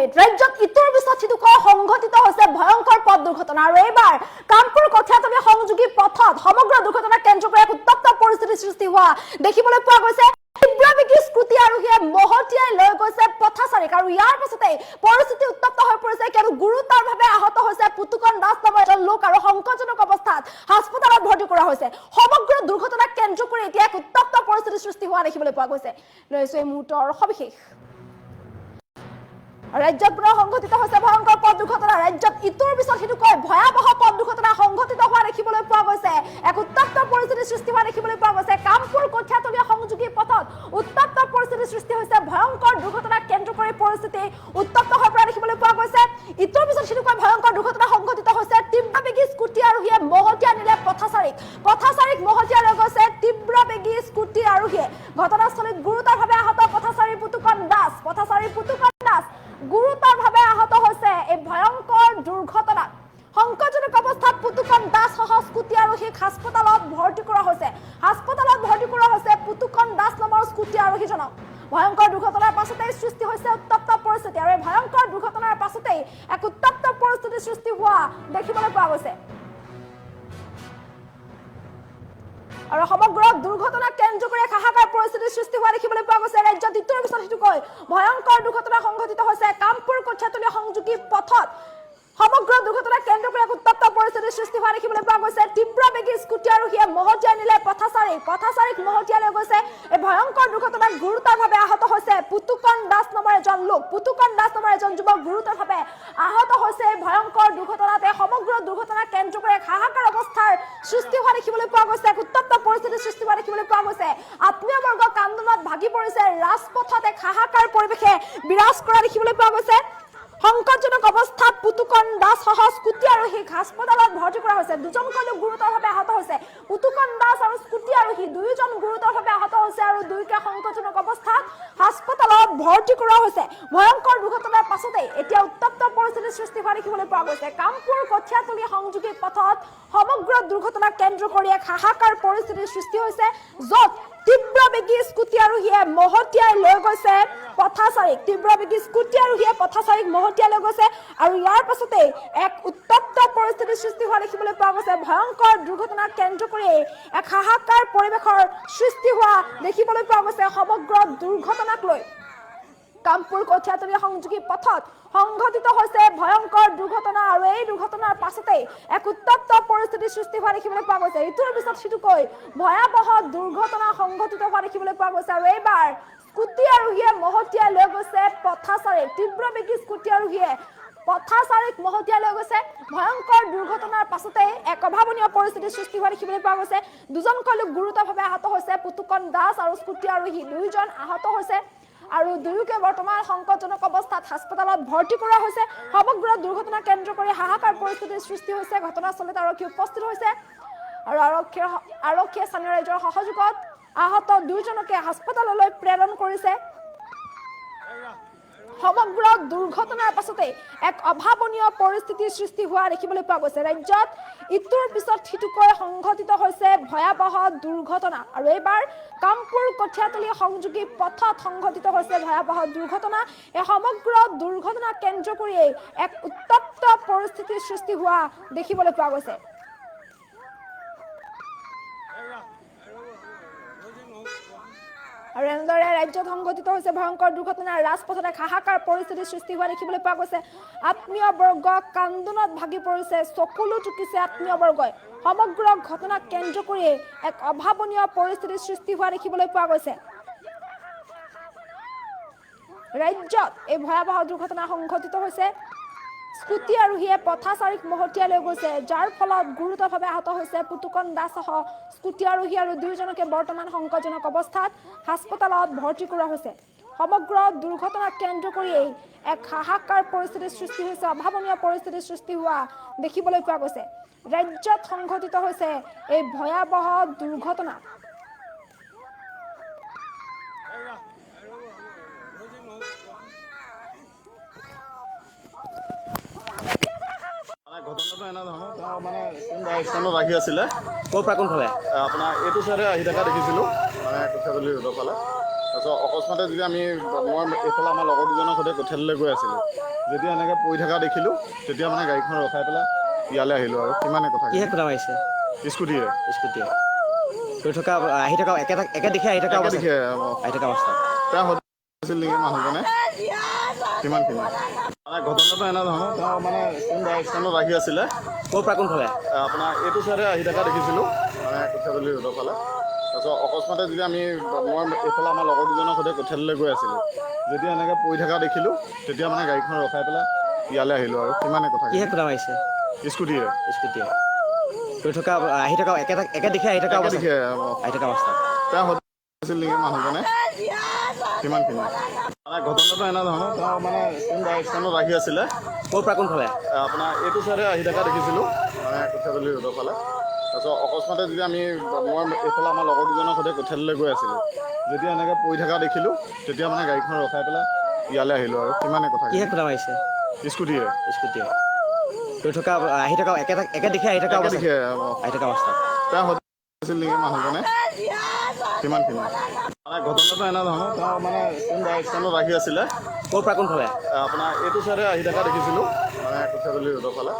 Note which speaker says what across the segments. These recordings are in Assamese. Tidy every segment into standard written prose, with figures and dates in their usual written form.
Speaker 1: মিনিট ৰাজ্যত ইটোৰ পিছত সিটোকৈ সংঘটিত হৈছে ভয়ংকৰ পথ দুৰ্ঘটনা আৰু এইবাৰ কামপুৰ কঠিয়াতলী সংযোগী পথত সমগ্ৰ দুৰ্ঘটনা কেন্দ্ৰ কৰি এক উত্তপ্ত পৰিস্থিতিৰ সৃষ্টি হোৱা দেখিবলৈ পোৱা গৈছে তীব্ৰবেগী স্কুটি আৰোহীয়ে মহতিয়াই লৈ গৈছে পথচাৰীক আৰু ইয়াৰ পাছতে পৰিস্থিতি উত্তপ্ত হৈ পৰিছে কিয়নো গুৰুতৰভাৱে আহত হৈছে পুতুকন দাস নামৰ এজন লোক আৰু সংকটজনক অৱস্থাত হাস্পতালত ভৰ্তি কৰা হৈছে সমগ্ৰ দুৰ্ঘটনা কেন্দ্ৰ কৰি এতিয়া এক উত্তপ্ত পৰিস্থিতিৰ সৃষ্টি হোৱা দেখিবলৈ পোৱা গৈছে লৈছো এই মুহূৰ্তৰ সবিশেষ ৰাজ্যত পুনৰ সংঘটিত হৈছে ভয়ংকৰ পথ দুৰ্ঘটনা ৰাজ্যত ইটোৰ পিছত সিটোকৈ ভয়াৱহ পথ দুৰ্ঘটনা সংঘটিত হোৱা দেখিবলৈ পোৱা গৈছে এক উত্তপ্ত পৰিস্থিতিৰ সৃষ্টি হোৱা দেখিবলৈ পোৱা গৈছে কামপুৰ কঠিয়াতলী সংযোগী পথত উত্তপ্ত পৰিস্থিতিৰ সৃষ্টি হৈছে ভয়ংকৰ দুৰ্ঘটনা কেন্দ্ৰ কৰি পৰিস্থিতি উত্তপ্ত হৈ পৰা দেখিবলৈ পোৱা গৈছে ইটোৰ পিছত সিটোকৈ ভয়ংকৰ দুৰ্ঘটনা সংঘটিত হৈছে তীব্ৰবেগী স্কুটি আৰোহীয়ে মহতিয়াই নিলে পথচাৰীক মহতিয়াই লৈ গৈছে তীব্ৰবেগী স্কুটি আৰোহীয়ে ঘটনাস্থলীত গুৰুতৰভাৱে আহত পথচাৰী পুতুকন দাস গুৰুতৰভাৱে আহত হৈছে এই ভয়ংকৰ দুৰ্ঘটনাত সংকটজনক অৱস্থাত পুতুকন দাস সহ স্কুটি আৰোহীক হাস্পতালত ভৰ্তি কৰা হৈছে পুতুকন দাস নামৰ স্কুটি আৰোহীজনক ভয়ংকৰ দুৰ্ঘটনাৰ পাছতেই সৃষ্টি হৈছে উত্তপ্ত পৰিস্থিতি আৰু এই ভয়ংকৰ দুৰ্ঘটনাৰ পাছতেই এক উত্তপ্ত পৰিস্থিতিৰ সৃষ্টি হোৱা দেখিবলৈ পোৱা গৈছে আৰু সমগ্ৰ দুৰ্ঘটনা কেন্দ্ৰ কৰি হাহাকাৰ পৰিস্থিতিৰ সৃষ্টি হোৱা দেখিবলৈ পোৱা গৈছে ৰাজ্যত ইটোৰ পিছত সিটোকৈ ভয়ংকৰ দুৰ্ঘটনা সংঘটিত হৈছে কামপুৰ কঠিয়াতলী সংযোগী পথত সমগ্ৰ দুৰ্ঘটনা কেন্দ্ৰ কৰি উত্তপ্ত পৰিস্থিতিৰ সৃষ্টি হোৱা দেখিবলৈ পোৱা গৈছে তীব্ৰবেগী স্কুটি আৰোহীয়ে মহতিয়াই নিলে পথচাৰীক মহতিয়াই লৈ গৈছে এই ভয়ংকৰ দুৰ্ঘটনাত গুৰুতৰভাৱে আহত হৈছে পুতুকন দাস নামৰ এজন যুৱক গুৰুতৰভাৱে আহত হৈছে এই ভয়ংকৰ দুৰ্ঘটনাতে সমগ্ৰ দুৰ্ঘটনা কেন্দ্ৰ কৰি হাহাকাৰ অৱস্থাৰ সৃষ্টি হোৱা দেখিবলৈ পোৱা গৈছে এক উত্তপ্ত পৰিস্থিতিৰ সৃষ্টি হোৱা দেখিবলৈ পোৱা গৈছে আত্মীয়বৰ্গ কান্দোনত ভাগি পৰিছে ৰাজপথত এক হাহাকাৰ পৰিৱেশে বিৰাজ কৰা দেখিবলৈ পোৱা গৈছে সংকটজনক অৱস্থাত পুতুকন দাস সহ স্কুটি আৰোহীক হাস্পতালত ভৰ্তি কৰা হৈছে দুজনকৈ লোক গুৰুতৰভাৱে আহত হৈছে পুতুকন দাস আৰু স্কুটি আৰোহী দুয়োজন গুৰুতৰভাৱে আহত হৈছে আৰু দুয়োকে সংকটজনক অৱস্থাত হাস্পতালত ভৰ্তি কৰা হৈছে ভয়ংকৰ দুৰ্ঘটনাৰ পাছতে এতিয়া উত্তপ্ত পৰিস্থিতিৰ সৃষ্টি হোৱা দেখিবলৈ পোৱা গৈছে কামপুৰ কঠিয়াতলী সংযোগী পথত সমগ্ৰ দুৰ্ঘটনা কেন্দ্ৰ কৰি এক হাহাকাৰ পৰিস্থিতিৰ সৃষ্টি হৈছে য'ত তীব্ৰবেগী স্কুটি আৰোহীয়ে মহতিয়াই লৈ গৈছে পথচাৰীক মহতিয়াই লৈ গৈছে আৰু ইয়াৰ পাছতে এক উত্তপ্ত পৰিস্থিতিৰ সৃষ্টি হোৱা দেখিবলৈ পোৱা গৈছে ভয়ংকৰ দুৰ্ঘটনা কেন্দ্ৰ কৰি এক হাহাকাৰ পৰিৱেশৰ সৃষ্টি হোৱা দেখিবলৈ পোৱা গৈছে সমগ্ৰ দুৰ্ঘটনাক লৈ কামপুৰ কঠিয়াতলী সংযোগী পথত সংঘটিত হৈছে ভয়ংকৰ দুৰ্ঘটনা আৰু এই দুৰ্ঘটনাৰ পাছতে এক উত্তপ্ত পৰিস্থিতিৰ সৃষ্টি হোৱা দেখিবলৈ পোৱা গৈছে ইটোৰ পিছত সিটোকৈ ভয়াৱহ দুৰ্ঘটনা সংঘটিত হোৱা দেখিবলৈ পোৱা গৈছে আৰু এইবাৰ স্কুটি আৰোহীয়ে মহতিয়াই লৈ গৈছে তীব্ৰবেগী স্কুটি আৰোহীয়ে পথচাৰীক মহতিয়াই লৈ গৈছে ভয়ংকৰ দুৰ্ঘটনাৰ পাছতে এক অভাৱনীয় পৰিস্থিতিৰ সৃষ্টি হোৱা দেখিবলৈ পোৱা গৈছে দুজনকৈ লোক গুৰুতৰভাৱে আহত হৈছে পুতুকন দাস আৰু স্কুটি আৰোহী দুয়োজন আহত হৈছে আৰু দুয়োকে বৰ্তমান সংকটজনক অৱস্থাত হাস্পতালত ভৰ্তি কৰা হৈছে সমগ্ৰ দুৰ্ঘটনা কেন্দ্ৰ কৰি হাহাকাৰ পৰিস্থিতিৰ সৃষ্টি হৈছে ঘটনাস্থলীত আৰক্ষী উপস্থিত হৈছে আৰু আৰক্ষীয়ে স্থানীয় ৰাইজৰ সহযোগত আহত দুয়োজনকে হাস্পতাললৈ প্ৰেৰণ কৰিছে সমগ্ৰ দুৰ্ঘটনাৰ পাছতে এক অভাৱনীয় পৰিস্থিতিৰ সৃষ্টি হোৱা দেখিবলৈ পোৱা গৈছে ৰাজ্যত ইটোৰ পিছত সিটোকৈ সংঘটিত হৈছে ভয়াৱহ দুৰ্ঘটনা আৰু এইবাৰ কামপুৰ কঠিয়াতলী সংযোগী পথত সংঘটিত হৈছে ভয়াৱহ দুৰ্ঘটনা এই সমগ্ৰ দুৰ্ঘটনা কেন্দ্ৰ কৰি এক উত্তপ্ত পৰিস্থিতিৰ সৃষ্টি হোৱা দেখিবলৈ পোৱা গৈছে আৰু এনেদৰে ৰাজ্যত সংঘটিত হৈছে ভয়ংকৰ দুৰ্ঘটনা ৰাজপথত এক হাহাকাৰ পৰিস্থিতিৰ সৃষ্টি হোৱা দেখিবলৈ পোৱা গৈছে আত্মীয়বৰ্গ কান্দোনত ভাগি পৰিছে চকুলো টুকিছে আত্মীয়বৰ্গই সমগ্ৰ ঘটনা কেন্দ্ৰ কৰি এক অভাৱনীয় পৰিস্থিতিৰ সৃষ্টি হোৱা দেখিবলৈ পোৱা গৈছে ৰাজ্যত এই ভয়াৱহ দুৰ্ঘটনা সংঘটিত হৈছে স্কুটি আৰোহীয়ে পথচাৰীক মহতিয়াই লৈ গৈছে যাৰ ফলত গুৰুতৰভাৱে আহত হৈছে পুতুকন দাস সহ স্কুটি আৰোহী আৰু দুয়োজনকে বৰ্তমান সংকটজনক অৱস্থাত হাস্পতালত ভৰ্তি কৰা হৈছে সমগ্ৰ দুৰ্ঘটনা কেন্দ্ৰ কৰি এক হাহাকাৰ পৰিস্থিতিৰ সৃষ্টি হৈছে অভাৱনীয় পৰিস্থিতিৰ সৃষ্টি হোৱা দেখিবলৈ পোৱা গৈছে ৰাজ্যত সংঘটিত হৈছে এই ভয়াৱহ দুৰ্ঘটনা
Speaker 2: ঘটনাটো এনে ধৰণৰ মানে স্থানত ৰাখি আছিলে ক'ৰ পৰা কোনফালে আপোনাৰ এইটো চাইডে আহি থকা দেখিছিলোঁ মানে কঠিয়াতলী ৰোডৰ ফালে তাৰপিছত অকস্মাতে যদি আমি মই এইফালে আমাৰ লগৰ দুজনৰ সৈতে কঠীয়াতলৈ গৈ আছিলোঁ, যেতিয়া এনেকৈ পৰি থকা দেখিলোঁ তেতিয়া মানে গাড়ীখন ৰখাই পেলাই ইয়ালৈ আহিলোঁ আৰু সিমানে কথা।
Speaker 3: কিহে খুন্দা মাৰিছে?
Speaker 2: স্কুটিয়ে
Speaker 3: স্কুটিয়ে গৈ থকা আহি থকা একে দিশে আহি থকা অৱস্থা
Speaker 2: দেখে
Speaker 3: আহি থকা অৱস্থা
Speaker 2: তেওঁ হৈছিল নেকি মানুহজনে কিমানখিনি মানে ঘটনাটো এনেধৰণৰ তেওঁ মানে কোন ষ্টেণ্ডত আহি আছিলে
Speaker 3: ক'ৰ পৰা কোনফালে?
Speaker 2: আপোনাৰ এইটো চাইডে আহি থকা দেখিছিলোঁ মানে কঠীয়াতলি ৰোডৰ ফালে। তাৰপিছত অকস্মাতে যদি আমি মই এইফালে আমাৰ লগৰ দুজনৰ সৈতে কঠীয়াতলৈ গৈ আছিলোঁ, যেতিয়া এনেকৈ পৰি থকা দেখিলোঁ তেতিয়া মানে গাড়ীখন ৰখাই পেলাই ইয়ালৈ আহিলোঁ আৰু সিমানে কথা।
Speaker 3: কিহে খুন্দা মাৰিছে?
Speaker 2: স্কুটিয়ে
Speaker 3: স্কুটিয়ে গৈ থকা আহি থকা একে দিশে আহি থকা অৱস্থা
Speaker 2: দেখে
Speaker 3: আহি থকা অৱস্থা
Speaker 2: তেওঁ হৈছিল নেকি মানুহজনে কিমানখিনি মানে ঘটনাটো এনেধৰণৰ তেওঁ মানে কোন ষ্টেণ্ডত আহি আছিলে
Speaker 3: ক'ৰ পৰা কোনফালে?
Speaker 2: আপোনাৰ এইটো চাইডে আহি থকা দেখিছিলোঁ মানে কঠীয়াতলি ৰোডৰ ফালে। তাৰপিছত অকস্মাতে যদি আমি মই এইফালে আমাৰ লগৰ দুজনৰ সৈতে কঠীয়াতলৈ গৈ আছিলোঁ, যেতিয়া এনেকৈ পৰি থকা দেখিলোঁ তেতিয়া মানে গাড়ীখন ৰখাই পেলাই ইয়ালৈ আহিলোঁ আৰু সিমানে কথা।
Speaker 3: কিহে খুন্দা মাৰিছে?
Speaker 2: স্কুটিয়ে
Speaker 3: স্কুটিয়ে গৈ থকা আহি থকা একে দিশে আহি থকা অৱস্থা
Speaker 2: দেখে
Speaker 3: আহি থকা অৱস্থা
Speaker 2: তেওঁ হৈছিল নেকি মানুহজনে কিমানখিনি মানে ঘটনাটো এনেধৰণৰ তেওঁ মানে কোন ষ্টেণ্ডত আহি আছিলে
Speaker 3: ক'ৰ পৰা কোনফালে?
Speaker 2: আপোনাৰ এইটো চাইডে আহি থকা দেখিছিলোঁ মানে কঠীয়াতলি ৰোডৰ ফালে।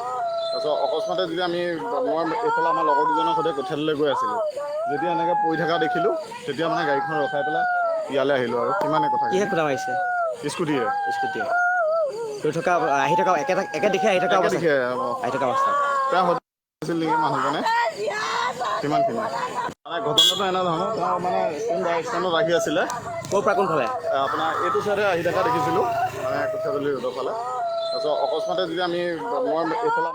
Speaker 2: তাৰপিছত অকস্মাতে যদি আমি মই এইফালে আমাৰ লগৰ দুজনৰ সৈতে কঠীয়াতলৈ গৈ আছিলোঁ, যেতিয়া এনেকৈ পৰি থকা দেখিলোঁ তেতিয়া মানে গাড়ীখন ৰখাই পেলাই ইয়ালৈ আহিলোঁ আৰু সিমানে কথা।
Speaker 3: কিহে খুন্দা মাৰিছে?
Speaker 2: স্কুটিয়ে
Speaker 3: স্কুটিয়ে গৈ থকা আহি থকা একে দিশে আহি থকা অৱস্থা
Speaker 2: দেখে
Speaker 3: আহি থকা অৱস্থা
Speaker 2: তেওঁ হৈছিল নেকি মানুহজনে কিমানখিনি মানে ঘটনাটো এনেধৰণৰ তেওঁ মানে কোন ষ্টেণ্ডত আহি আছিলে
Speaker 3: ক'ৰ পৰা কোনফালে?
Speaker 2: আপোনাৰ এইটো চাইডে আহি থকা দেখিছিলোঁ মানে কঠীয়াতলি ৰোডৰ ফালে। তাৰপিছত অকস্মাতে যদি আমি মই এইফালে